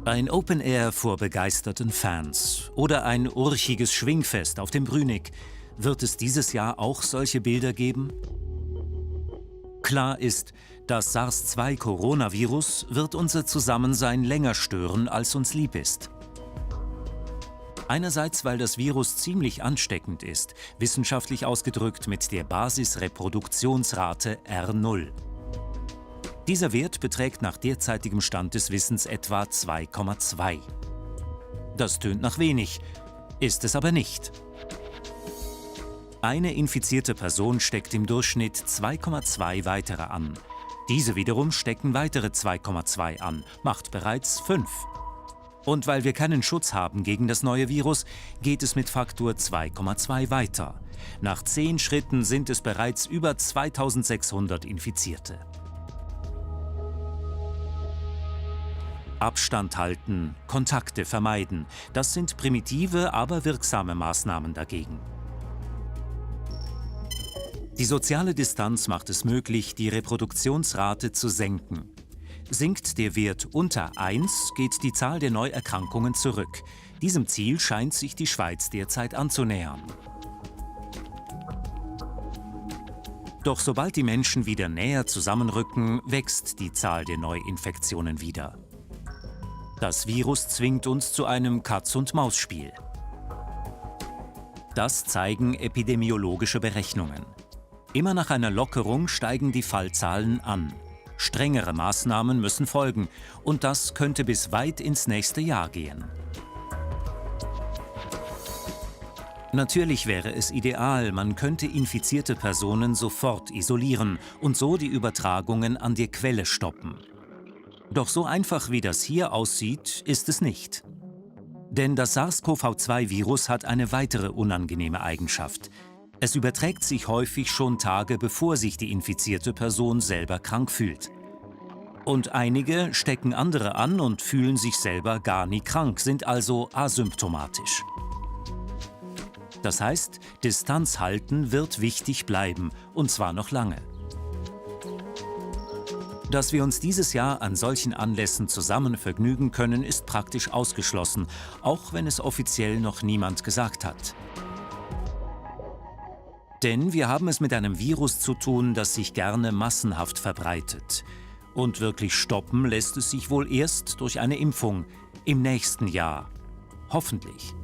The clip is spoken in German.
Ein Open Air vor begeisterten Fans oder ein urchiges Schwingfest auf dem Brünig. Wird es dieses Jahr auch solche Bilder geben? Klar ist, das SARS-2-Coronavirus wird unser Zusammensein länger stören, als uns lieb ist. Einerseits, weil das Virus ziemlich ansteckend ist, wissenschaftlich ausgedrückt mit der Basisreproduktionsrate R0. Dieser Wert beträgt nach derzeitigem Stand des Wissens etwa 2,2. Das tönt nach wenig, ist es aber nicht. Eine infizierte Person steckt im Durchschnitt 2,2 weitere an. Diese wiederum stecken weitere 2,2 an, macht bereits 5. Und weil wir keinen Schutz haben gegen das neue Virus, geht es mit Faktor 2,2 weiter. Nach 10 Schritten sind es bereits über 2600 Infizierte. Abstand halten, Kontakte vermeiden, das sind primitive, aber wirksame Maßnahmen dagegen. Die soziale Distanz macht es möglich, die Reproduktionsrate zu senken. Sinkt der Wert unter 1, geht die Zahl der Neuerkrankungen zurück. Diesem Ziel scheint sich die Schweiz derzeit anzunähern. Doch sobald die Menschen wieder näher zusammenrücken, wächst die Zahl der Neuinfektionen wieder. Das Virus zwingt uns zu einem Katz-und-Maus-Spiel. Das zeigen epidemiologische Berechnungen. Immer nach einer Lockerung steigen die Fallzahlen an. Strengere Maßnahmen müssen folgen und das könnte bis weit ins nächste Jahr gehen. Natürlich wäre es ideal, man könnte infizierte Personen sofort isolieren und so die Übertragungen an der Quelle stoppen. Doch so einfach wie das hier aussieht, ist es nicht. Denn das SARS-CoV-2-Virus hat eine weitere unangenehme Eigenschaft. Es überträgt sich häufig schon Tage, bevor sich die infizierte Person selber krank fühlt. Und einige stecken andere an und fühlen sich selber gar nie krank, sind also asymptomatisch. Das heißt, Distanz halten wird wichtig bleiben, und zwar noch lange. Dass wir uns dieses Jahr an solchen Anlässen zusammen vergnügen können, ist praktisch ausgeschlossen, auch wenn es offiziell noch niemand gesagt hat. Denn wir haben es mit einem Virus zu tun, das sich gerne massenhaft verbreitet. Und wirklich stoppen lässt es sich wohl erst durch eine Impfung im nächsten Jahr. Hoffentlich.